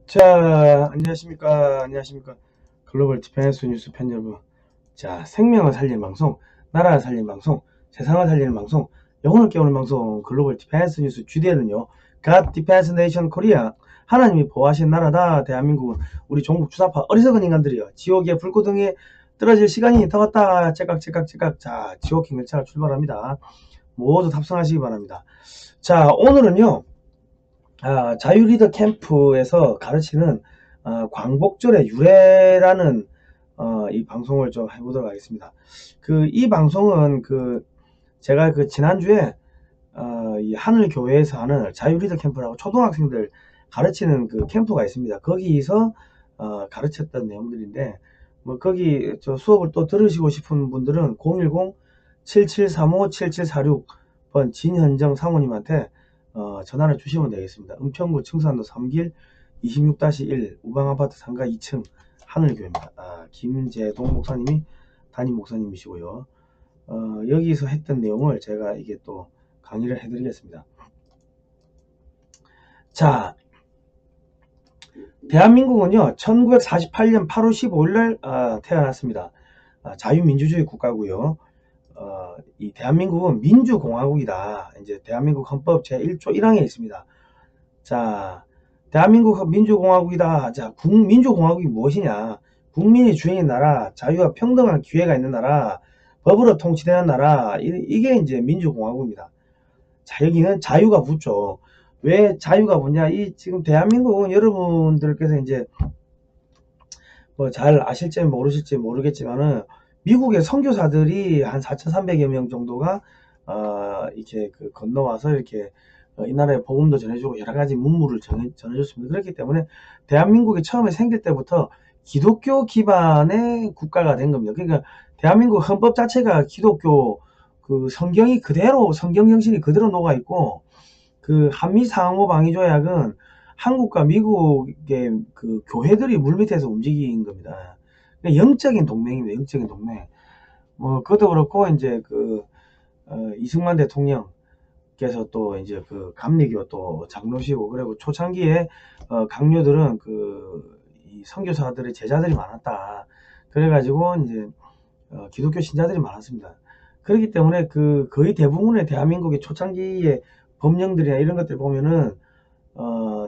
자, 안녕하십니까. 글로벌 디펜스 뉴스 팬 여러분. 자, 생명을 살리는 방송, 나라를 살리는 방송, 세상을 살리는 방송, 영혼을 깨우는 방송, 글로벌 디펜스 뉴스 주제는요, God Defense Nation Korea. 하나님이 보호하신 나라다. 대한민국은 우리 종북 주사파 어리석은 인간들이요. 지옥의 불구덩이에 떨어질 시간이 더 왔다. 째깍째깍째깍. 자, 지옥행 열차가 출발합니다. 모두 탑승하시기 바랍니다. 자, 오늘은요, 자유리더 캠프에서 가르치는 광복절의 유래라는 이 방송을 좀 해보도록 하겠습니다. 이 방송은 제가 지난주에 이 하늘교회에서 하는 자유리더 캠프라고 초등학생들 가르치는 캠프가 있습니다. 거기서 가르쳤던 내용들인데, 뭐 거기 저 수업을 또 들으시고 싶은 분들은 010-7735-7746번 진현정 사모님한테 전화를 주시면 되겠습니다. 은평구 청산도 3길 26-1 우방아파트 상가 2층 하늘교회입니다. 김재동 목사님이 담임 목사님이시고요. 여기서 했던 내용을 제가 이게 또 강의를 해드리겠습니다. 자, 대한민국은요 1948년 8월 15일날 태어났습니다. 자유민주주의 국가고요. 이 대한민국은 민주공화국이다. 이제 대한민국 헌법 제1조 1항에 있습니다. 자, 대한민국 민주공화국이다. 자, 민주공화국이 무엇이냐? 국민이 주인인 나라, 자유와 평등한 기회가 있는 나라, 법으로 통치되는 나라, 이게 이제 민주공화국입니다. 자, 여기는 자유가 붙죠. 왜 자유가 붙냐? 지금 대한민국은 여러분들께서 이제 뭐 잘 아실지 모르실지 모르겠지만은 미국의 선교사들이 한 4,300여 명 정도가 이렇게 건너와서 이렇게 이 나라에 복음도 전해주고 여러 가지 문물을 전해줬습니다. 그렇기 때문에 대한민국이 처음에 생길 때부터 기독교 기반의 국가가 된 겁니다. 그러니까 대한민국 헌법 자체가 기독교 성경이 그대로 성경 정신이 그대로 녹아 있고 한미 상호 방위 조약은 한국과 미국의 교회들이 물밑에서 움직인 겁니다. 그러니까 영적인 동맹입니다. 영적인 동맹. 뭐 그것도 그렇고 이제 이승만 대통령께서 또 이제 감리교 또 장로시고, 그리고 초창기에 강요들은 이 선교사들의 제자들이 많았다. 그래가지고 이제 기독교 신자들이 많았습니다. 그렇기 때문에 거의 대부분의 대한민국의 초창기의 법령들이나 이런 것들 보면은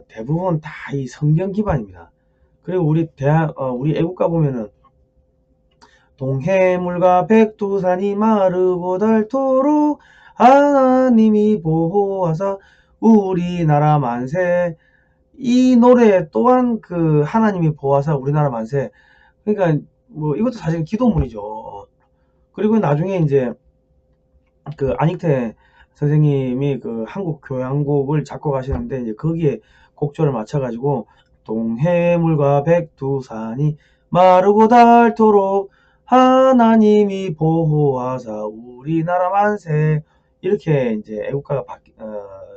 대부분 다 이 성경 기반입니다. 그리고 우리 애국가 보면은 동해물과 백두산이 마르고 닳도록 하나님이 보호하사 우리나라 만세. 이 노래 또한 하나님이 보호하사 우리나라 만세. 그러니까 뭐 이것도 사실 기도문이죠. 그리고 나중에 이제 안익태 선생님이 한국 교향곡을 작곡하시는데, 이제 거기에 곡조를 맞춰가지고 동해물과 백두산이 마르고 닳도록 하나님이 보호하사 우리나라 만세, 이렇게 이제 애국가가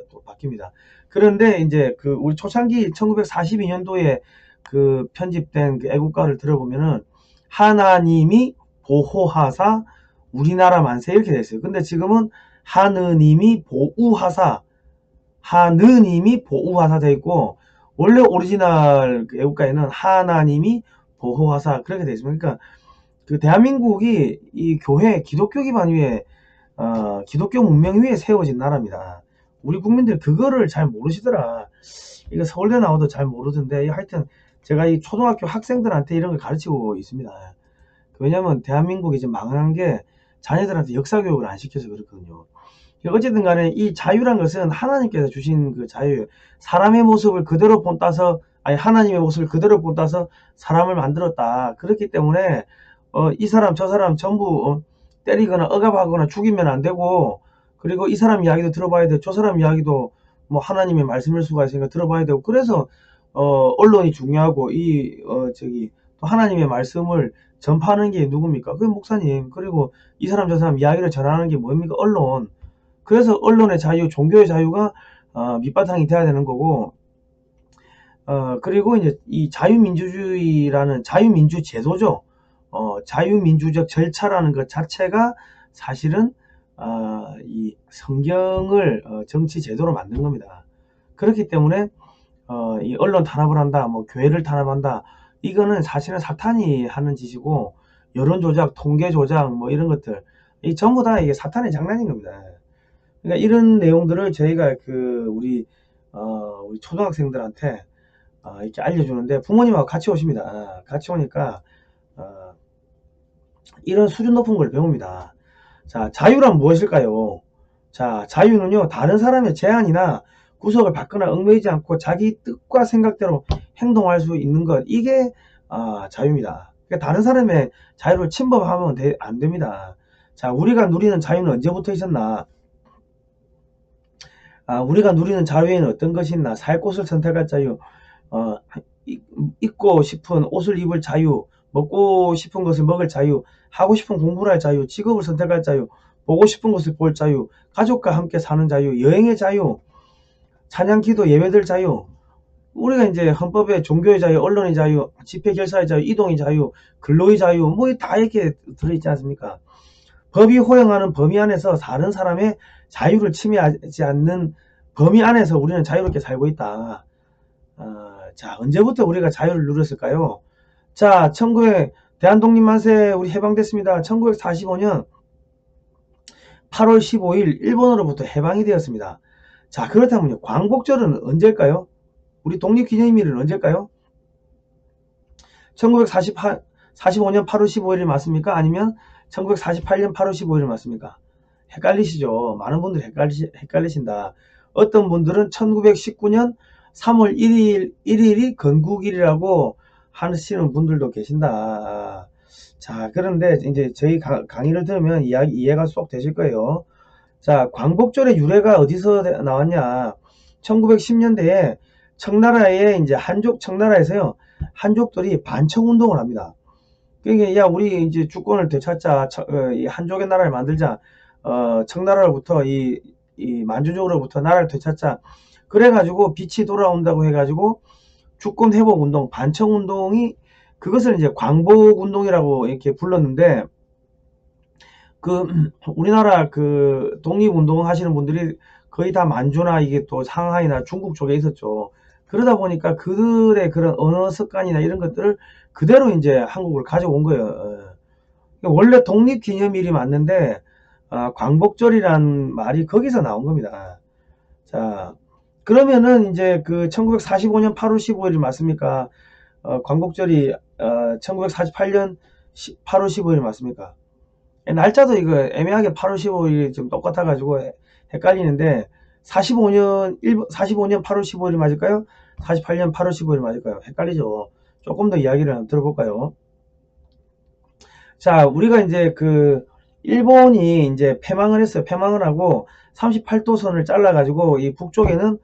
또 바뀝니다. 그런데 이제 우리 초창기 1942년도에 편집된 애국가를 들어보면은 하나님이 보호하사 우리나라 만세 이렇게 됐어요. 근데 지금은 하느님이 보호하사 돼 있고, 원래 오리지널 애국가에는 하나님이 보호하사 그렇게 돼 있습니다. 그러니까 대한민국이 이 기독교 기반 위에 기독교 문명 위에 세워진 나라입니다. 우리 국민들 그거를 잘 모르시더라. 이거 서울대 나와도 잘 모르던데, 하여튼 제가 이 초등학교 학생들한테 이런 걸 가르치고 있습니다. 왜냐면 대한민국이 이제 망한 게 자녀들한테 역사 교육을 안 시켜서 그렇거든요. 어쨌든 간에 이 자유란 것은 하나님께서 주신 자유예요. 사람의 모습을 그대로 본따서, 하나님의 모습을 그대로 본따서 사람을 만들었다. 그렇기 때문에 이 사람 저 사람 전부 때리거나 억압하거나 죽이면 안 되고, 그리고 이 사람 이야기도 들어봐야 되고, 저 사람 이야기도 뭐 하나님의 말씀일 수가 있으니까 들어봐야 되고, 그래서 언론이 중요하고 또 하나님의 말씀을 전파하는 게 누굽니까? 그게 목사님. 그리고 이 사람 저 사람 이야기를 전하는 게 뭡니까? 언론. 그래서 언론의 자유, 종교의 자유가 밑바탕이 돼야 되는 거고, 그리고 이제 이 자유민주주의라는 자유민주 제도죠. 자유민주적 절차라는 것 자체가 사실은 이 성경을 정치 제도로 만든 겁니다. 그렇기 때문에 이 언론 탄압을 한다, 뭐 교회를 탄압한다. 이거는 사실은 사탄이 하는 짓이고, 여론 조작, 통계 조작, 뭐 이런 것들, 이 전부 다 이게 사탄의 장난인 겁니다. 그러니까 이런 내용들을 저희가 우리 초등학생들한테 이렇게 알려주는데, 부모님하고 같이 오십니다. 같이 오니까 어, 이런 수준 높은 걸 배웁니다. 자, 자유란 무엇일까요? 자, 자유는요, 다른 사람의 제한이나 구속을 받거나 얽매이지 않고 자기 뜻과 생각대로 행동할 수 있는 것, 이게 자유입니다. 그러니까 다른 사람의 자유를 침범하면 안 됩니다. 자, 우리가 누리는 자유는 언제부터 있었나? 우리가 누리는 자유에는 어떤 것이 있나? 살 곳을 선택할 자유, 어, 입고 싶은 옷을 입을 자유, 먹고 싶은 것을 먹을 자유, 하고 싶은 공부를 할 자유, 직업을 선택할 자유, 보고 싶은 것을 볼 자유, 가족과 함께 사는 자유, 여행의 자유, 찬양, 기도, 예배될 자유, 우리가 이제 헌법에 종교의 자유, 언론의 자유, 집회 결사의 자유, 이동의 자유, 근로의 자유, 뭐 다 이렇게 들어있지 않습니까? 법이 허용하는 범위 안에서 다른 사람의 자유를 침해하지 않는 범위 안에서 우리는 자유롭게 살고 있다. 자, 언제부터 우리가 자유를 누렸을까요? 자, 대한독립만세 우리 해방됐습니다. 1945년 8월 15일 일본으로부터 해방이 되었습니다. 자, 그렇다면요, 광복절은 언제일까요? 우리 독립기념일은 언제일까요? 1945년 8월 15일이 맞습니까? 아니면 1948년 8월 15일이 맞습니까? 헷갈리시죠? 많은 분들이 헷갈리신다. 어떤 분들은 1919년 3월 1일이 건국일이라고 하시는 분들도 계신다. 자, 그런데 이제 저희 강의를 들으면 이해가 쏙 되실 거예요. 자, 광복절의 유래가 어디서 나왔냐? 1910년대에 청나라에 이제 청나라에서요, 한족들이 반청 운동을 합니다. 그러니까 야, 우리 이제 주권을 되찾자, 이 한족의 나라를 만들자, 청나라로부터 이 만주족으로부터 나라를 되찾자. 그래가지고 빛이 돌아온다고 해가지고 주권 회복 운동, 반청 운동이, 그것을 이제 광복 운동이라고 이렇게 불렀는데, 우리나라 독립 운동 하시는 분들이 거의 다 만주나 이게 또 상하이나 중국 쪽에 있었죠. 그러다 보니까 그들의 그런 언어 습관이나 이런 것들을 그대로 이제 한국을 가져온 거예요. 원래 독립기념일이 맞는데 광복절이란 말이 거기서 나온 겁니다. 자, 그러면은 이제 1945년 8월 15일이 맞습니까? 광복절이 1948년 8월 15일이 맞습니까? 날짜도 이거 애매하게 8월 15일이 좀 똑같아 가지고 헷갈리는데, 45년 8월 15일이 맞을까요? 48년 8월 15일이 맞을까요? 헷갈리죠. 조금 더 이야기를 한번 들어볼까요? 자, 우리가 이제 일본이 이제 패망을 했어요. 패망을 하고 38도선을 잘라가지고 이 북쪽에는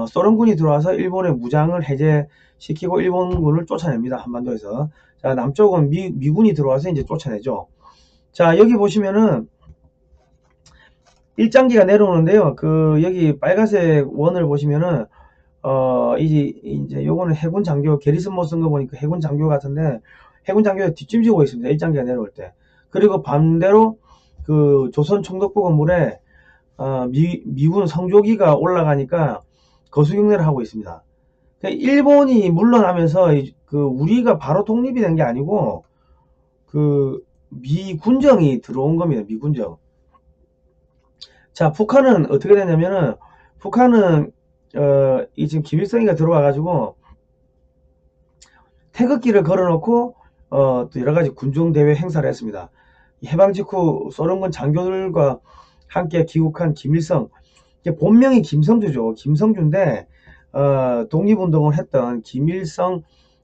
소련군이 들어와서 일본의 무장을 해제시키고 일본군을 쫓아냅니다. 한반도에서. 자, 남쪽은 미군이 들어와서 이제 쫓아내죠. 자, 여기 보시면은 일장기가 내려오는데요. 여기 빨간색 원을 보시면은 이제 요거는 해군 장교, 게리슨모 쓴 거 보니까 해군 장교 같은데, 해군 장교가 뒷짐지고 있습니다. 일장기가 내려올 때. 그리고 반대로 조선 총독부 건물에 미군 성조기가 올라가니까 거수경례를 하고 있습니다. 그러니까 일본이 물러나면서 우리가 바로 독립이 된 게 아니고 미군정이 들어온 겁니다. 미군정. 자, 북한은 어떻게 되냐면은, 북한은 지금 김일성이가 들어와가지고 태극기를 걸어놓고 또 여러가지 군중대회 행사를 했습니다. 해방 직후 소련군 장교들과 함께 귀국한 김일성, 본명이 김성주죠. 김성주인데 독립운동을 했던 김일성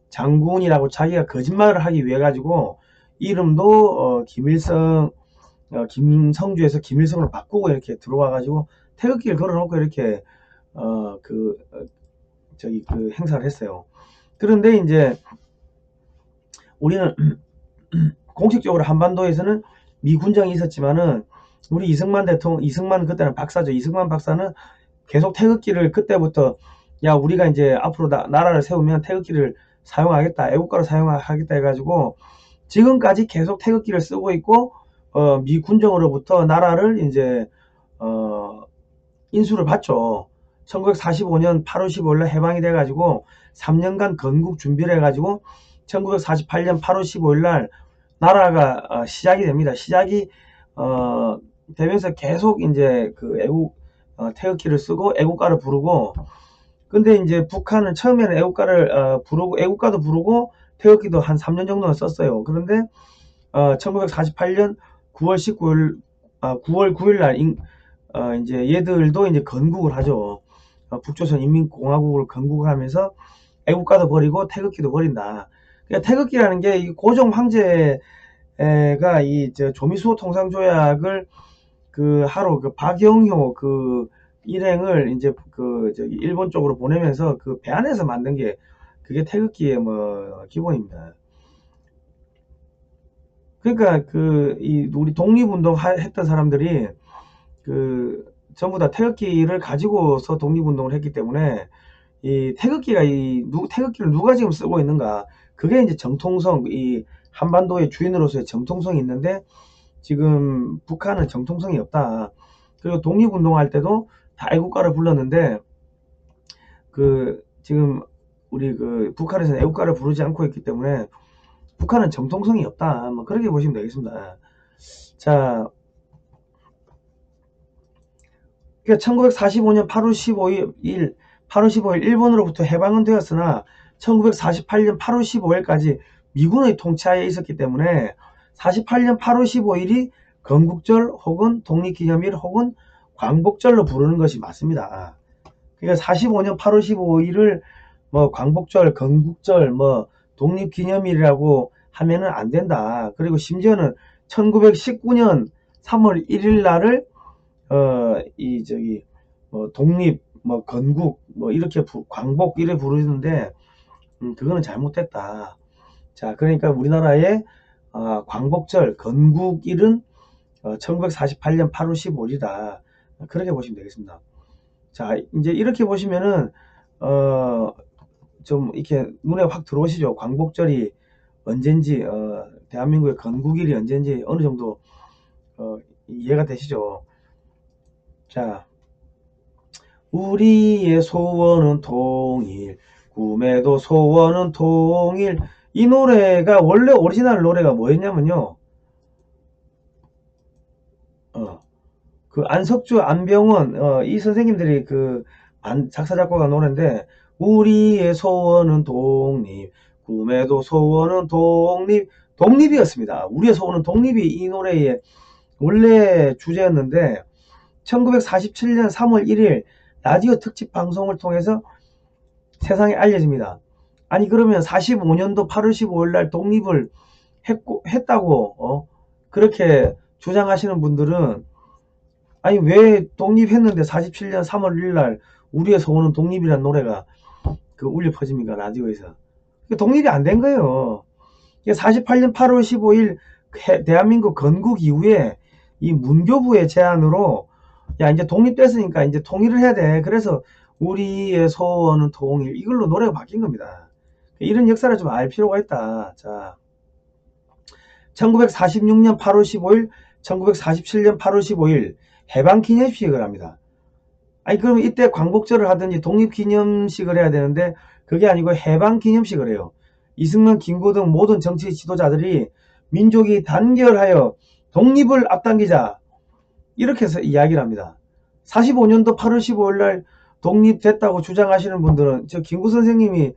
장군이라고 자기가 거짓말을 하기 위해 가지고 이름도 김성주에서 김일성으로 바꾸고 이렇게 들어와 가지고 태극기를 걸어놓고 이렇게 행사를 했어요. 그런데 이제 우리는 공식적으로 한반도에서는 미군정이 있었지만은, 우리 이승만 그때는 박사죠. 이승만 박사는 계속 태극기를 그때부터, 야, 우리가 이제 앞으로 나라를 세우면 태극기를 사용하겠다, 애국가로 사용하겠다 해가지고 지금까지 계속 태극기를 쓰고 있고, 미군정으로부터 나라를 이제 인수를 받죠. 1945년 8월 15일 날 해방이 돼가지고 3년간 건국 준비를 해가지고 1948년 8월 15일 날 나라가 시작이 됩니다. 시작이 되면서 계속 이제 그 애국 태극기를 쓰고 애국가를 부르고, 근데 이제 북한은 처음에는 애국가를 부르고 애국가도 부르고 태극기도 한 3년 정도는 썼어요. 그런데 1948년 9월 19일 9월 9일 날 이제 얘들도 이제 건국을 하죠. 북조선 인민공화국을 건국을 하면서 애국가도 버리고 태극기도 버린다. 그러니까 태극기라는 게 이 고종 황제가 이 조미수호 통상조약을 그 하루 그 박영효 그 일행을 이제 그 저기 일본 쪽으로 보내면서 그 배 안에서 만든 게 그게 태극기의 뭐 기본입니다. 그러니까 그 이 우리 독립운동 했던 사람들이 그 전부 다 태극기를 가지고서 독립운동을 했기 때문에 이 태극기가 태극기를 누가 지금 쓰고 있는가, 그게 이제 정통성, 이 한반도의 주인으로서의 정통성이 있는데 지금 북한은 정통성이 없다. 그리고 독립운동할 때도 다 애국가를 불렀는데 그 지금 우리 그 북한에서는 애국가를 부르지 않고 있기 때문에 북한은 정통성이 없다. 뭐 그렇게 보시면 되겠습니다. 자, 그러니까 1945년 8월 15일 일본으로부터 해방은 되었으나 1948년 8월 15일까지 미군의 통치하에 있었기 때문에 48년 8월 15일이 건국절 혹은 독립기념일 혹은 광복절로 부르는 것이 맞습니다. 그러니까 45년 8월 15일을 뭐 광복절, 건국절, 뭐 독립기념일이라고 하면은 안 된다. 그리고 심지어는 1919년 3월 1일 날을 이 저기 뭐 독립, 뭐 건국, 뭐 이렇게 광복 이래 부르는데 그거는 잘못됐다. 자, 그러니까 우리나라의 광복절, 건국일은 1948년 8월 15일이다. 그렇게 보시면 되겠습니다. 자, 이제 이렇게 보시면은 좀 이렇게 눈에 확 들어오시죠. 광복절이 언젠지, 대한민국의 건국일이 언젠지 어느 정도 이해가 되시죠. 자, 우리의 소원은 통일, 꿈에도 소원은 통일. 이 노래가 원래 오리지널 노래가 뭐였냐면요. 그 안석주, 안병원, 이 선생님들이 그 작사 작곡가 노래인데, 우리의 소원은 독립, 꿈에도 소원은 독립, 독립이었습니다. 우리의 소원은 독립이 이 노래의 원래 주제였는데 1947년 3월 1일 라디오 특집 방송을 통해서 세상에 알려집니다. 아니 그러면 45년도 8월 15일 날 독립을 했다고 그렇게 주장하시는 분들은, 아니 왜 독립했는데 47년 3월 1일 날 우리의 소원은 독립이라는 노래가 그 울려 퍼집니까, 라디오에서. 독립이 안 된 거예요. 48년 8월 15일 대한민국 건국 이후에 이 문교부의 제안으로 야 이제 독립됐으니까 이제 통일을 해야 돼. 그래서 우리의 소원은 통일, 이걸로 노래가 바뀐 겁니다. 이런 역사를 좀 알 필요가 있다. 자, 1946년 8월 15일, 1947년 8월 15일 해방기념식을 합니다. 아니 그러면 이때 광복절을 하든지 독립기념식을 해야 되는데 그게 아니고 해방기념식을 해요. 이승만, 김구 등 모든 정치 지도자들이 민족이 단결하여 독립을 앞당기자, 이렇게 해서 이야기를 합니다. 45년도 8월 15일 날 독립됐다고 주장하시는 분들은 저 김구 선생님이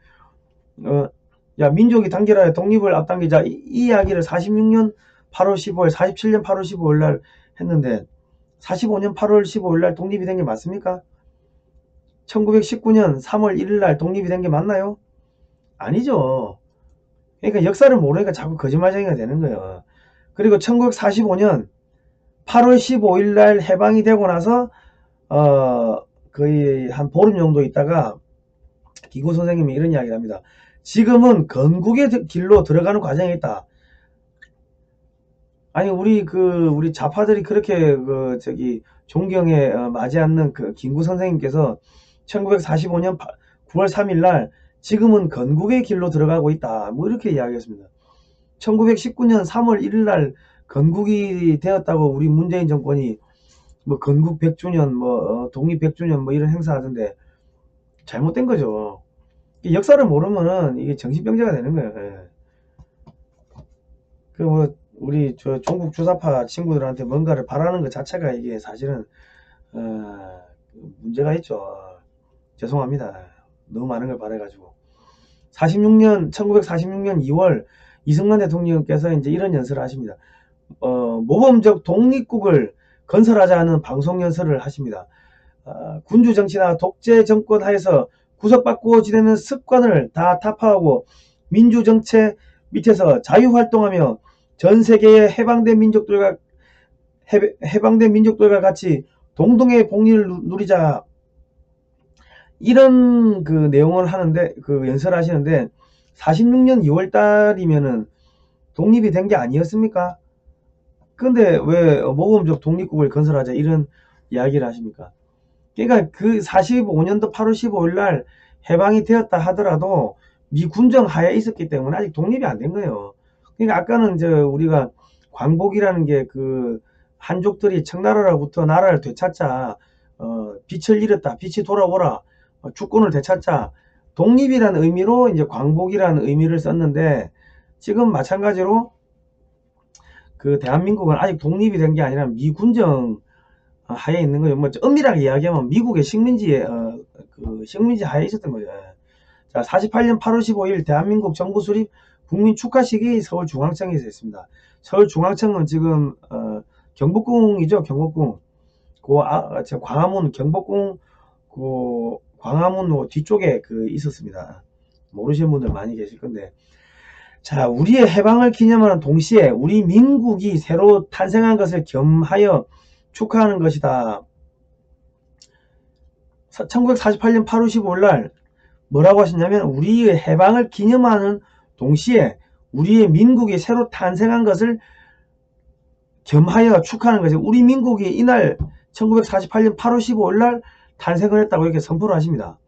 야 민족이 단결하여 독립을 앞당기자 이 이야기를 46년 8월 15일, 47년 8월 15일 날 했는데 45년 8월 15일 날 독립이 된 게 맞습니까? 1919년 3월 1일 날 독립이 된 게 맞나요? 아니죠. 그러니까 역사를 모르니까 자꾸 거짓말쟁이가 되는 거예요. 그리고 1945년 8월 15일 날 해방이 되고 나서 거의 한 보름 정도 있다가 김구 선생님이 이런 이야기를 합니다. 지금은 건국의 길로 들어가는 과정에 있다. 아니 우리 좌파들이 그렇게 존경에 맞지 않는 그 김구 선생님께서 1945년 9월 3일 날 지금은 건국의 길로 들어가고 있다. 뭐 이렇게 이야기했습니다. 1919년 3월 1일 날 건국이 되었다고 우리 문재인 정권이 뭐 건국 100주년 뭐 독립 100주년 뭐 이런 행사 하던데 잘못된 거죠. 역사를 모르면은 이게 정신병자가 되는 거예요. 예. 그 뭐 우리 저 종북 주사파 친구들한테 뭔가를 바라는 것 자체가 이게 사실은 어, 문제가 있죠. 죄송합니다. 너무 많은 걸 바래가지고 1946년 2월 이승만 대통령께서 이제 이런 연설을 하십니다. 모범적 독립국을 건설하자는 방송 연설을 하십니다. 군주 정치나 독재 정권 하에서 구속받고 지내는 습관을 다 타파하고 민주 정체 밑에서 자유활동하며 전 세계의 해방된 민족들과 같이 동등의 복리를 누리자, 이런 그 내용을 하는데, 그 연설을 하시는데 46년 2월 달이면은 독립이 된 게 아니었습니까? 근데 왜 모범적 독립국을 건설하자 이런 이야기를 하십니까? 그러니까 그 45년도 8월 15일 날 해방이 되었다 하더라도 미 군정 하에 있었기 때문에 아직 독립이 안 된 거예요. 그러니까 아까는 저 우리가 광복이라는 게 그 한족들이 청나라로부터 나라를 되찾자, 빛을 잃었다, 빛이 돌아오라, 주권을 되찾자, 독립이라는 의미로 이제 광복이라는 의미를 썼는데, 지금 마찬가지로 그 대한민국은 아직 독립이 된 게 아니라 미군정 하에 있는 거죠. 뭐 엄밀하게 이야기하면 미국의 식민지 하에 있었던 거죠. 자, 48년 8월 15일 대한민국 정부 수립 국민 축하식이 서울중앙청에서 했습니다. 서울중앙청은 지금 경복궁이죠. 경복궁. 광화문 경복궁 그 광화문 뒤쪽에 그 있었습니다. 모르시는 분들 많이 계실 건데, 자, 우리의 해방을 기념하는 동시에 우리 민국이 새로 탄생한 것을 겸하여 축하하는 것이다. 1948년 8월 15일 날 뭐라고 하셨냐면, 우리의 해방을 기념하는 동시에 우리의 민국이 새로 탄생한 것을 겸하여 축하하는 것이, 우리 민국이 이날 1948년 8월 15일 날 탄생을 했다고 이렇게 선포를 하십니다.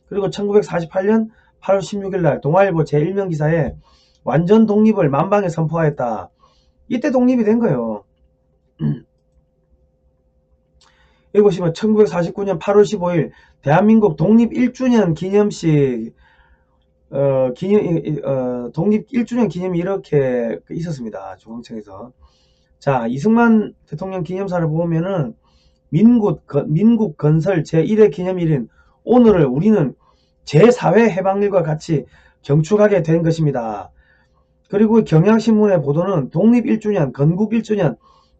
그리고 1948년 8월 16일 날 동아일보 제1면 기사에 완전 독립을 만방에 선포하였다. 이때 독립이 된 거예요. 여기 보시면 1949년 8월 15일 대한민국 독립 1주년 기념식, 독립 1주년 기념이 이렇게 있었습니다. 중앙청에서. 자, 이승만 대통령 기념사를 보면은 민국 건설 제1회 기념일인 오늘을 우리는 제4회 해방일과 같이 경축하게 된 것입니다. 그리고 경향신문의 보도는 독립 1주년, 건국 1주년,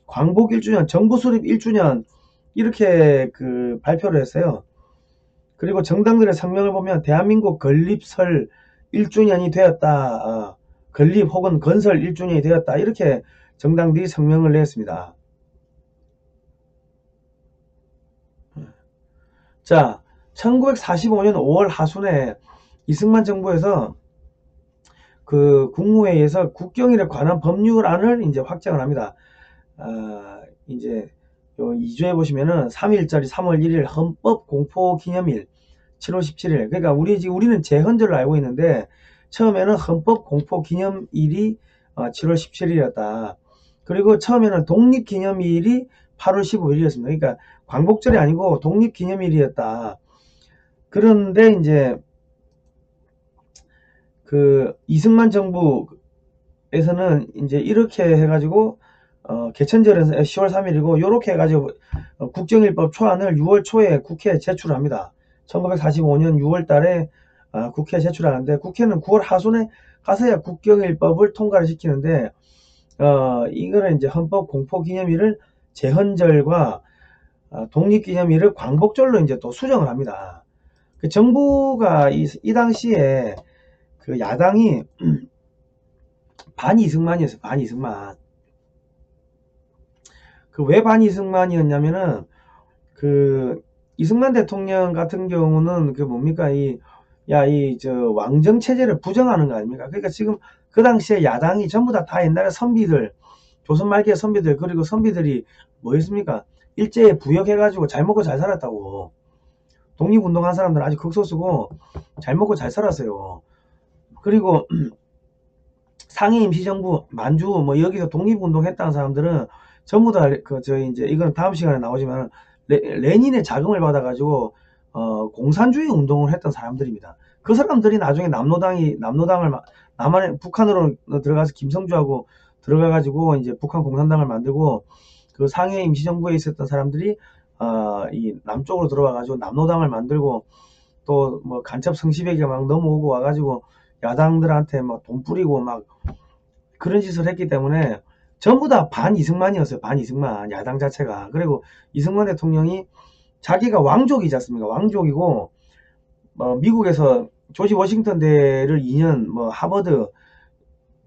광복 1주년, 정부 수립 1주년 이렇게 그 발표를 했어요. 그리고 정당들의 성명을 보면 대한민국 건립설 1주년이 되었다, 건립 혹은 건설 1주년이 되었다, 이렇게 정당들이 성명을 냈습니다. 자, 1945년 5월 하순에 이승만 정부에서 그 국무회의에서 국경일에 관한 법률안을 이제 확정을 합니다. 이제 요 2조에 보시면은 3일짜리 3월 1일 헌법 공포 기념일 7월 17일. 그러니까 우리는 제헌절로 알고 있는데 처음에는 헌법 공포 기념일이 7월 17일이었다. 그리고 처음에는 독립 기념일이 8월 15일이었습니다. 그러니까 광복절이 아니고 독립 기념일이었다. 그런데 이제 그 이승만 정부에서는 이제 이렇게 해가지고 개천절은 10월 3일이고 요렇게 해가지고 국정일법 초안을 6월 초에 국회에 제출합니다. 1945년 6월 달에 국회에 제출하는데, 국회는 9월 하순에 가서야 국정일법을 통과를 시키는데, 이거는 이제 헌법 공포 기념일을 제헌절과 독립기념일을 광복절로 이제 또 수정을 합니다. 그 정부가 이 당시에 그 야당이 반이승만이었어요. 반이승만. 그 왜 반이승만이었냐면은 그 이승만 대통령 같은 경우는 그 뭡니까, 이 왕정 체제를 부정하는 거 아닙니까? 그러니까 지금 그 당시에 야당이 전부 다 옛날에 선비들, 조선 말기의 선비들, 그리고 선비들이 뭐였습니까? 일제에 부역해가지고 잘 먹고 잘 살았다고. 독립운동한 사람들은 아주 극소수고 잘 먹고 잘 살았어요. 그리고 상해 임시정부, 만주 뭐 여기서 독립운동했다는 사람들은 전부 다 저희 이제 이건 다음 시간에 나오지만 레닌의 자금을 받아가지고 공산주의 운동을 했던 사람들입니다. 그 사람들이 나중에 남노당을 남한에 북한으로 들어가서 김성주하고 들어가가지고 이제 북한 공산당을 만들고 그 상해 임시정부에 있었던 사람들이 이 남쪽으로 들어와가지고 남노당을 만들고 또 뭐 간첩 성시백이 막 넘어오고 와가지고 야당들한테 막 돈 뿌리고 막 그런 짓을 했기 때문에 전부 다 반 이승만이었어요. 반 이승만 야당 자체가. 그리고 이승만 대통령이 자기가 왕족이지 않습니까? 왕족이고 미국에서 조지 워싱턴 대를 2년 뭐 하버드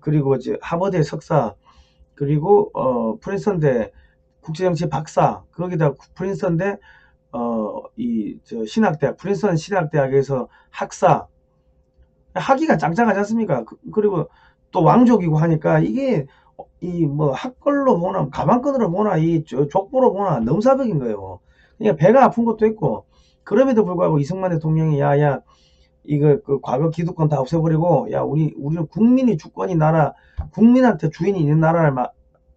그리고 이제 하버드의 석사 그리고 프린스턴대 국제정치 박사 거기다 프린스턴대 신학대학 프린스턴 신학대학에서 학사 학위가 짱짱하지 않습니까? 그리고 또 왕족이고 하니까 이게 이 뭐 학벌로 보나 가방끈으로 보나 이 족보로 보나 넘사벽인 거예요. 그러니까 배가 아픈 것도 있고 그럼에도 불구하고 이승만 대통령이 야야 이거 그 과거 기득권 다 없애버리고 야 우리는 국민이 주권이 나라 국민한테 주인이 있는 나라를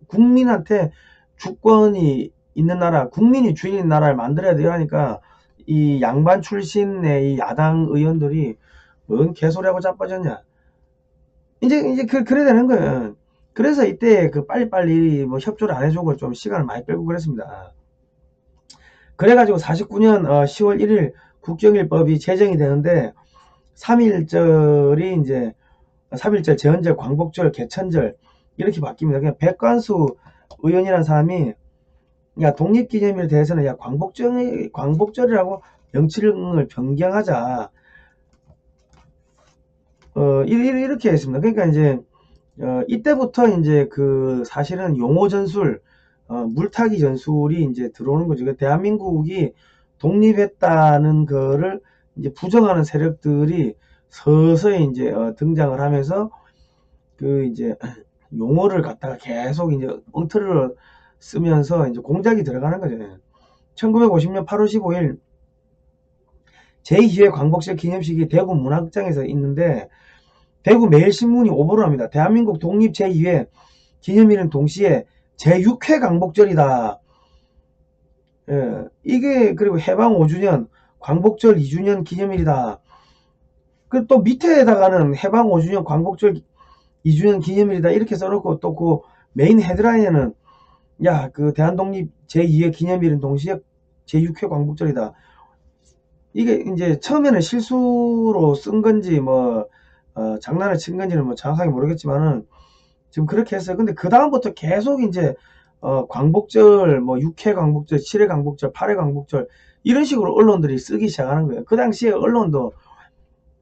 국민한테 주권이 있는 나라 국민이 주인인 나라를 만들어야 돼요 하니까 이 양반 출신의 이 야당 의원들이 뭔 개소리하고 자빠졌냐 이제 그래야 되는 거예요. 그래서 이때 그 빨리빨리 뭐 협조를 안 해주고 좀 시간을 많이 끌고 그랬습니다. 그래가지고 49년 10월 1일 국정일법이 제정이 되는데 3.1절이 이제 3.1절, 제헌절, 광복절, 개천절 이렇게 바뀝니다. 그냥 백관수 의원이라는 사람이 야 독립기념일에 대해서는 야 광복절이라고 명칭을 변경하자 이렇게 했습니다. 그러니까 이제 이때부터 이제 그 사실은 용호 전술 물타기 전술이 이제 들어오는 거죠. 대한민국이 독립했다는 거를 이제 부정하는 세력들이 서서히 이제 등장을 하면서 그 이제 용어를 갖다가 계속 이제 엉터리로 쓰면서 이제 공작이 들어가는 거죠. 1950년 8월 15일 제2회 광복절 기념식이 대구 문학장에서 있는데 대구 매일신문이 오보를 합니다. 대한민국 독립 제2회 기념일은 동시에 제6회 광복절이다. 예, 이게 그리고 해방 5주년 광복절 2주년 기념일이다. 그 또 밑에다가는 해방 5주년 광복절 2주년 기념일이다 이렇게 써놓고 또 그 메인 헤드라인에는 야 그 대한독립 제2회 기념일은 동시에 제6회 광복절이다. 이게 이제 처음에는 실수로 쓴 건지 뭐 장난을 친 건지는 뭐 정확하게 모르겠지만은 지금 그렇게 했어요. 근데 그 다음부터 계속 이제 광복절 뭐 6회 광복절 7회 광복절 8회 광복절 이런 식으로 언론들이 쓰기 시작하는 거예요. 그 당시에 언론도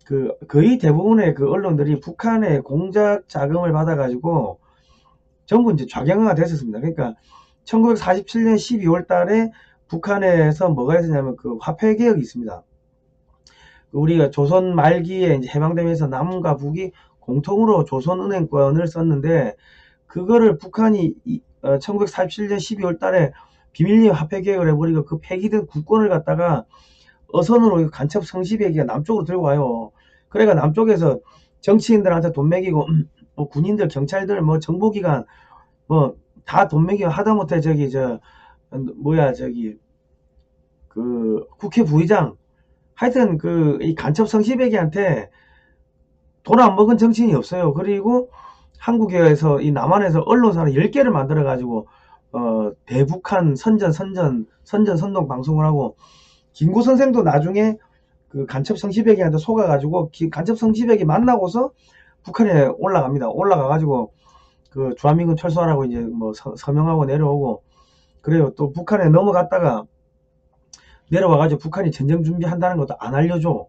그 거의 대부분의 그 언론들이 북한의 공작 자금을 받아 가지고 전부 이제 좌경화가 됐었습니다. 그러니까 1947년 12월 달에 북한에서 뭐가 있었냐면 그 화폐 개혁이 있습니다. 우리가 조선 말기에 이제 해방되면서 남과 북이 공통으로 조선은행권을 썼는데 그거를 북한이 1947년 12월 달에 비밀리에 화폐 개혁을 해버리고 그 폐기된 국권을 갖다가 어선으로 간첩 성시배기가 남쪽으로 들고 와요. 그래가 남쪽에서 정치인들한테 돈 먹이고 뭐 군인들 경찰들 뭐 정보기관 뭐 다 돈 먹이고 하다못해 저기 그 국회 부의장 하여튼 그 이 간첩 성시배기한테 돈 안 먹은 정치인이 없어요. 그리고 한국에서 이 남한에서 언론사를 10개를 만들어 가지고 대북한 선동 방송을 하고 김구 선생도 나중에 그 간첩 성시백이한테 속아가지고 간첩 성시백이 만나고서 북한에 올라갑니다. 올라가가지고 그 주한민군 철수하라고 이제 뭐 서명하고 내려오고 그래요. 또 북한에 넘어갔다가 내려와가지고 북한이 전쟁 준비한다는 것도 안 알려줘.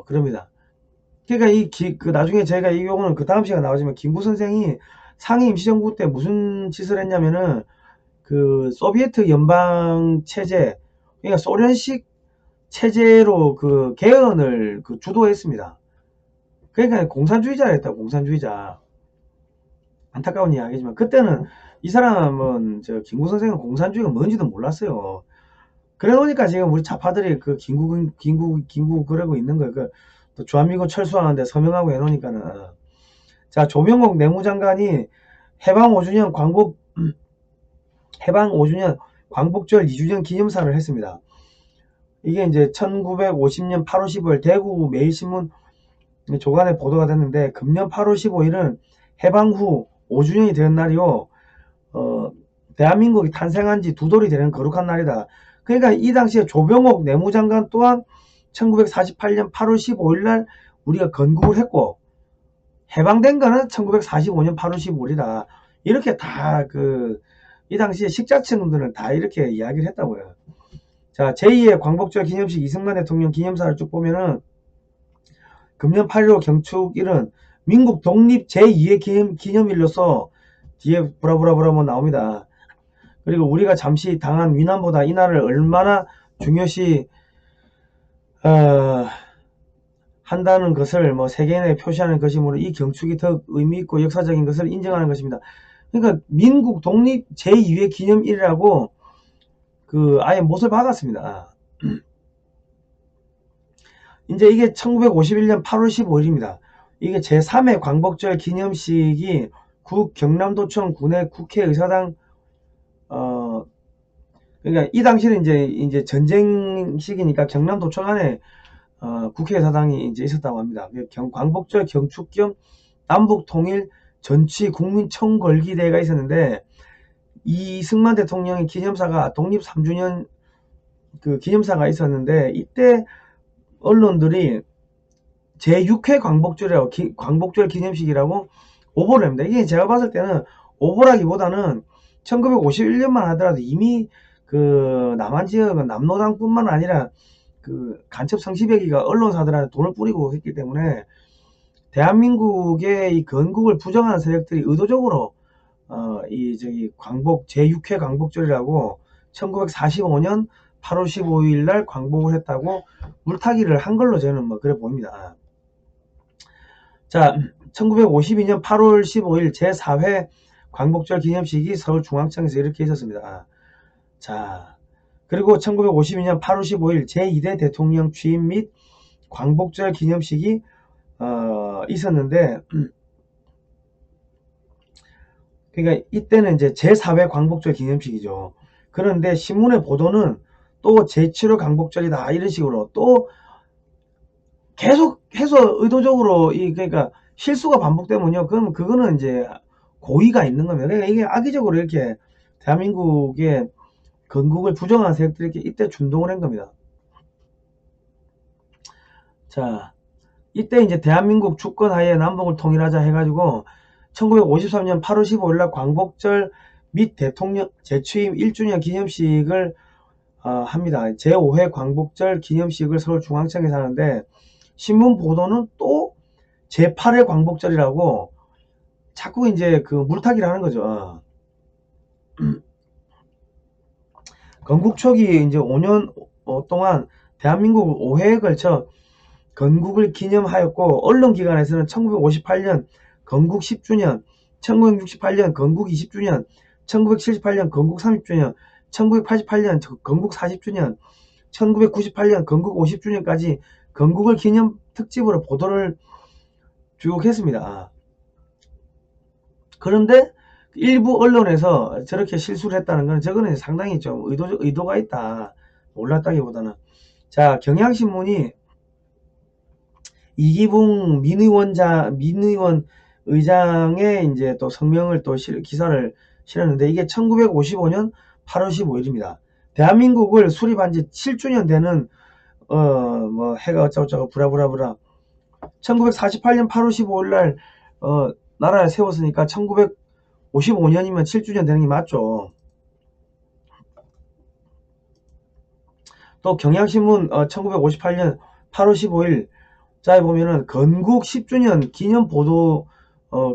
그럽니다. 그러니까 그 나중에 제가 이 경우는 그 다음 시간에 나오지만 김구 선생이 상해 임시정부 때 무슨 짓을 했냐면은 그 소비에트 연방 체제 그러니까 소련식 체제로 그 개헌을 그 주도했습니다. 그러니까 공산주의자였다. 공산주의자. 안타까운 이야기지만 그때는 이 사람은 김구 선생은 공산주의가 뭔지도 몰랐어요. 그래 놓으니까 지금 우리 좌파들이 그 김구 그러고 있는 거예요. 또 주한미군 철수하는데 서명하고 해 놓으니까는. 자, 조명옥 내무장관이 해방 5주년 광복 해방 5주년 광복절 2주년 기념사를 했습니다. 이게 이제 1950년 8월 15일 대구 매일신문 조간에 보도가 됐는데, 금년 8월 15일은 해방 후 5주년이 되는 날이요. 대한민국이 탄생한 지 두 돌이 되는 거룩한 날이다. 그러니까 이 당시에 조병옥 내무장관 또한 1948년 8월 15일 날 우리가 건국을 했고, 해방된 거는 1945년 8월 15일이다. 이렇게 다 이 당시에 식자층들은 다 이렇게 이야기를 했다고요. 자, 제2의 광복절 기념식 이승만 대통령 기념사를 쭉 보면은, 금년 8.15 경축일은 민국 독립 제2의 기념일로서 뒤에 브라브라브라 뭐 나옵니다. 그리고 우리가 잠시 당한 위난보다 이 날을 얼마나 중요시 한다는 것을 뭐 세계인에 표시하는 것이므로 이 경축이 더 의미있고 역사적인 것을 인정하는 것입니다. 그러니까 민국 독립 제2회 기념일이라고 아예 못을 박았습니다. 이제 이게 1951년 8월 15일입니다. 이게 제3회 광복절 기념식이 경남도청 군의 국회의사당 그러니까 이 당시는 이제 전쟁 시기니까 경남도청 안에 국회의사당이 이제 있었다고 합니다. 광복절 경축 겸 남북통일 전치 국민총궐기대회가 있었는데, 이승만 대통령의 기념사가 독립 3주년 기념사가 있었는데, 이때 언론들이 제6회 광복절이라고 광복절 기념식이라고 오보를 합니다. 이게 제가 봤을 때는 오보라기보다는 1951년만 하더라도 이미 남한 지역은 남노당뿐만 아니라 간첩 성시배기가 언론사들한테 돈을 뿌리고 했기 때문에 대한민국의 이 건국을 부정하는 세력들이 의도적으로 제6회 광복절이라고 1945년 8월 15일 날 광복을 했다고 물타기를 한 걸로 저는 뭐 그래 보입니다. 자, 1952년 8월 15일 제4회 광복절 기념식이 서울중앙청에서 이렇게 있었습니다. 자, 그리고 1952년 8월 15일 제2대 대통령 취임 및 광복절 기념식이 있었는데, 그러니까 이때는 이제 제4회 광복절 기념식이죠. 그런데 신문의 보도는 또 제7회 광복절이다 이런 식으로 또 계속 해서 의도적으로 그러니까 실수가 반복되면요, 그럼 그거는 이제 고의가 있는 겁니다. 그러니까 이게 악의적으로 이렇게 대한민국의 건국을 부정하는 세력들이 이때 준동을 한 겁니다. 자, 이때 이제 대한민국 주권하에 남북을 통일하자 해가지고 1953년 8월 15일 날 광복절 및 대통령 재취임 1주년 기념식을 합니다. 제5회 광복절 기념식을 서울중앙청에서 하는데, 신문 보도는 또 제8회 광복절이라고 자꾸 이제 물타기를 하는 거죠. 건국 초기 이제 5년 동안 대한민국 5회에 걸쳐 건국을 기념하였고, 언론기관에서는 1958년 건국 10주년, 1968년 건국 20주년, 1978년 건국 30주년, 1988년 건국 40주년, 1998년 건국 50주년까지 건국을 기념 특집으로 보도를 쭉 했습니다. 그런데 일부 언론에서 저렇게 실수를 했다는 건 저거는 상당히 좀 의도가 있다, 몰랐다기보다는. 자, 경향신문이 이기붕 민의원 의장의 이제 또 성명을 또 기사를 실었는데, 이게 1955년 8월 15일입니다. 대한민국을 수립한 지 7주년 되는 뭐 해가 어쩌고저쩌고 브라브라브라 1948년 8월 15일 날 나라를 세웠으니까 1955년이면 7주년 되는 게 맞죠. 또 경향신문 1958년 8월 15일 자에 보면은 건국 10주년 기념 보도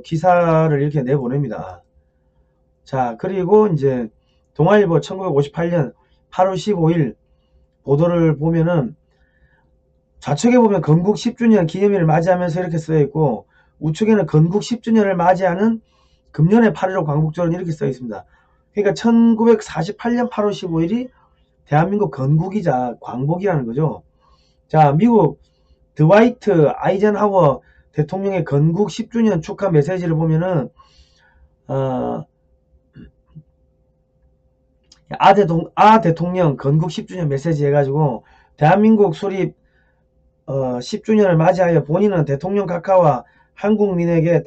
기사를 이렇게 내보냅니다. 자, 그리고 이제 동아일보 1958년 8월 15일 보도를 보면은 좌측에 보면 건국 10주년 기념일을 맞이하면서 이렇게 쓰여 있고, 우측에는 건국 10주년을 맞이하는 금년의 8.15 광복절은 이렇게 써 있습니다. 그러니까 1948년 8월 15일이 대한민국 건국이자 광복이라는 거죠. 자, 미국 드와이트 아이젠하워 대통령의 건국 10주년 축하 메시지를 보면은 아 대통령 건국 10주년 메시지 해가지고 대한민국 수립 10주년을 맞이하여 본인은 대통령 각하와 한국민에게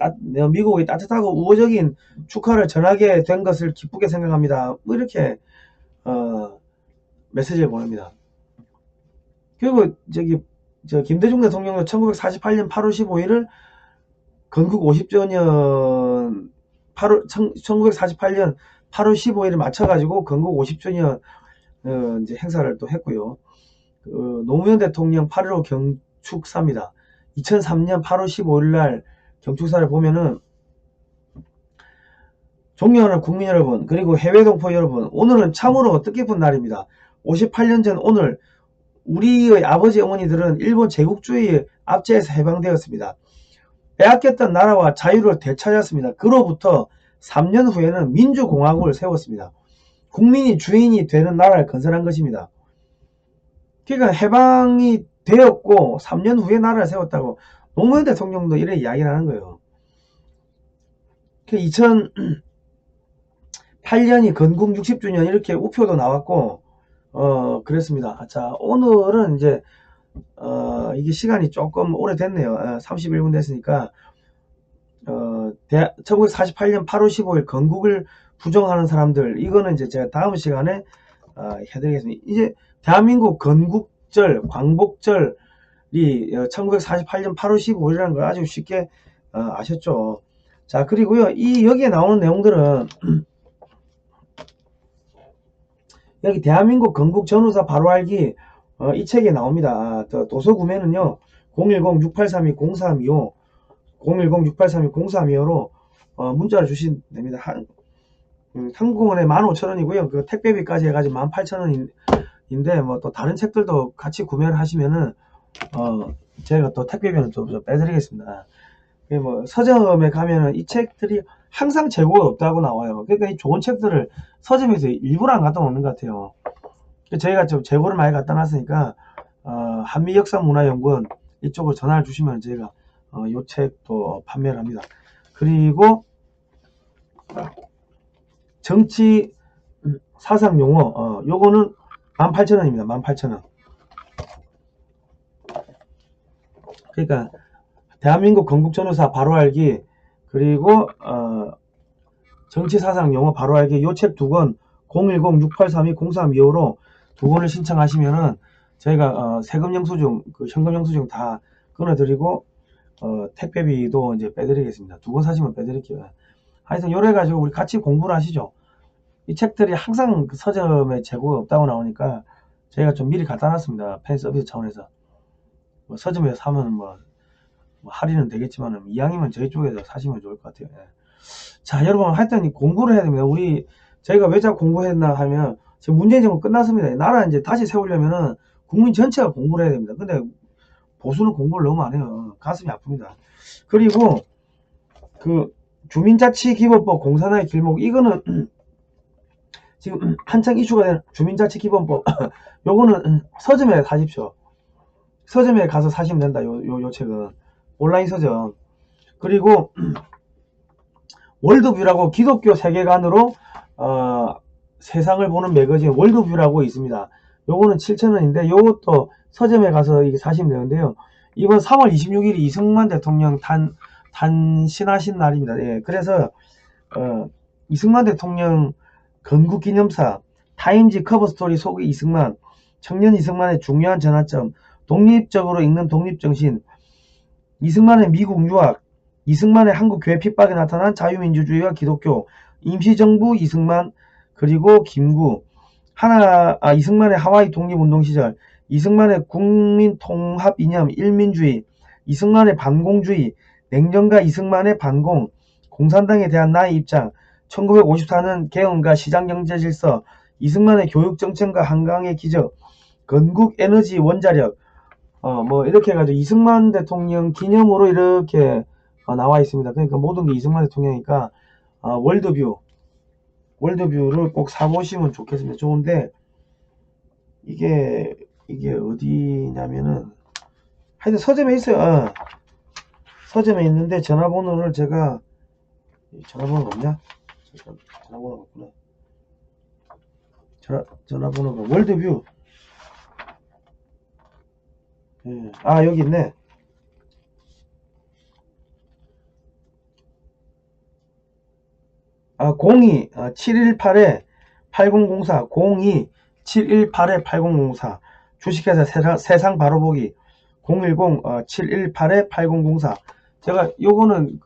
미국의 따뜻하고 우호적인 축하를 전하게 된 것을 기쁘게 생각합니다. 뭐 이렇게 메시지를 보냅니다. 그리고 김대중 대통령도 1948년 8월 15일을 건국 50주년 1948년 8월 15일을 맞춰가지고 건국 50주년 이제 행사를 또 했고요. 노무현 대통령 8.15 경축사입니다. 2003년 8월 15일 날 경축사를 보면은 존경하는 국민 여러분, 그리고 해외 동포 여러분, 오늘은 참으로 뜻깊은 날입니다. 58년 전 오늘 우리의 아버지 어머니들은 일본 제국주의의 압제에서 해방되었습니다. 빼앗겼던 나라와 자유를 되찾았습니다. 그로부터 3년 후에는 민주공화국을 세웠습니다. 국민이 주인이 되는 나라를 건설한 것입니다. 그러니까 해방이 되었고 3년 후에 나라를 세웠다고 노무현 대통령도 이런 이야기를 하는 거예요. 2008년이 건국 60주년 이렇게 우표도 나왔고 그랬습니다. 자, 오늘은 이제 이게 시간이 조금 오래됐네요. 31분 됐으니까 1948년 8월 15일 건국을 부정하는 사람들, 이거는 이제 제가 다음 시간에 해드리겠습니다. 이제 대한민국 건국절, 광복절이 1948년 8월 15일이라는 걸 아주 쉽게 아셨죠. 자, 그리고요, 여기에 나오는 내용들은 여기 대한민국 건국 전후사 바로 알기 이 책에 나옵니다. 도서 구매는요 010-6832-0325 010-6832-0325로 문자를 주시면 됩니다. 한국원에 15,000원이고요. 그 택배비까지 해가지고 18,000원인데 뭐 또 다른 책들도 같이 구매를 하시면은 제가 또 택배비는 좀 빼드리겠습니다. 뭐 서점에 가면은 이 책들이 항상 재고가 없다고 나와요. 그러니까 이 좋은 책들을 서점에서 일부러 안 갖다 놓는 것 같아요. 저희가 좀 재고를 많이 갖다 놨으니까 한미역사문화연구원 이쪽으로 전화를 주시면 저희가 요 책도 판매를 합니다. 그리고 정치 사상 용어 요거는 18,000원입니다. 18,000원. 그러니까 대한민국 건국 전후사 바로 알기, 그리고 정치 사상 용어 바로 알기 요 책 두 권 010-6832-0325로 두 권을 신청하시면은 저희가 세금 영수증, 현금 영수증 다 끊어드리고 택배비도 이제 빼드리겠습니다. 두 권 사시면 빼드릴게요. 하여튼 요래 가지고 우리 같이 공부를 하시죠. 이 책들이 항상 그 서점에 재고가 없다고 나오니까 저희가 좀 미리 갖다 놨습니다. 팬 서비스 차원에서. 뭐 서점에서 사면 뭐 할인은 되겠지만 이왕이면 저희 쪽에서 사시면 좋을 것 같아요. 예. 자, 여러분 하여튼 공부를 해야 됩니다. 저희가 왜 자꾸 공부했나 하면 지금 문재인 정부 끝났습니다. 나라 이제 다시 세우려면은 국민 전체가 공부를 해야 됩니다. 근데 보수는 공부를 너무 안 해요. 가슴이 아픕니다. 그리고 그 주민자치기본법 공산화의 길목, 이거는 지금 한창 이슈가 된 주민자치기본법 요거는 서점에 사십시오. 서점에 가서 사시면 된다. 요 책은 온라인 서점. 그리고 월드뷰라고 기독교 세계관으로 세상을 보는 매거진 월드뷰라고 있습니다. 요거는 7,000원인데 요것도 서점에 가서 이게 사시면 되는데요. 이번 3월 26일이 이승만 대통령 탄신하신 날입니다. 예, 그래서 이승만 대통령 건국기념사, 타임지 커버스토리 속의 이승만, 청년 이승만의 중요한 전환점, 독립적으로 읽는 독립정신, 이승만의 미국 유학, 이승만의 한국교회 핍박에 나타난 자유민주주의와 기독교, 임시정부 이승만, 그리고 김구, 이승만의 하와이 독립운동 시절, 이승만의 국민통합 이념 일민주의, 이승만의 반공주의, 냉정과 이승만의 반공, 공산당에 대한 나의 입장, 1954년 개헌과 시장경제질서, 이승만의 교육정책과 한강의 기적, 건국 에너지 원자력, 뭐 이렇게 해가지고 이승만 대통령 기념으로 이렇게 나와 있습니다. 그러니까 모든 게 이승만 대통령이니까 월드뷰를 꼭 사보시면 좋겠습니다. 좋은데 이게 어디냐면은 하여튼 서점에 있어요. 서점에 있는데 전화번호를 제가 전화번호가 없냐? 전화번호가 없구나. 전화번호가 월드뷰. 예. 아, 여기 있네. 아, 02-718-8004, 02-718-8004. 주식회사 세상 바로 보기 010-718-8004. 제가 요거는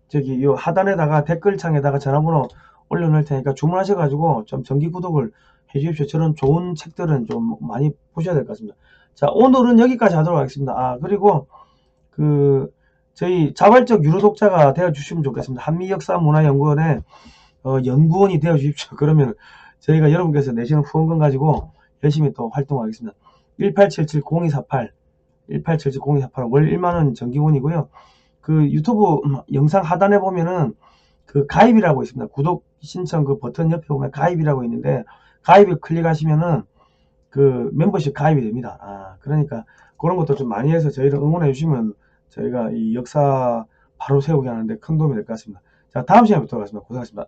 저기 요 하단에다가 댓글창에다가 전화번호 올려놓을 테니까 주문하셔가지고 좀 정기 구독을 해주십시오. 저런 좋은 책들은 좀 많이 보셔야 될 것 같습니다. 자, 오늘은 여기까지 하도록 하겠습니다. 아, 그리고 저희 자발적 유료독자가 되어 주시면 좋겠습니다. 한미역사문화연구원의 연구원이 되어 주십시오. 그러면 저희가 여러분께서 내시는 후원금 가지고 열심히 또 활동하겠습니다. 1877-0248 1877-0248 월 1만원 정기원이고요. 유튜브 영상 하단에 보면은 가입이라고 있습니다. 구독 신청 버튼 옆에 보면 가입이라고 있는데, 가입을 클릭하시면은 멤버십 가입이 됩니다. 아, 그러니까 그런 것도 좀 많이 해서 저희를 응원해 주시면 저희가 이 역사 바로 세우게 하는데 큰 도움이 될 것 같습니다. 자, 다음 시간에 뵙도록 하겠습니다. 고생하셨습니다.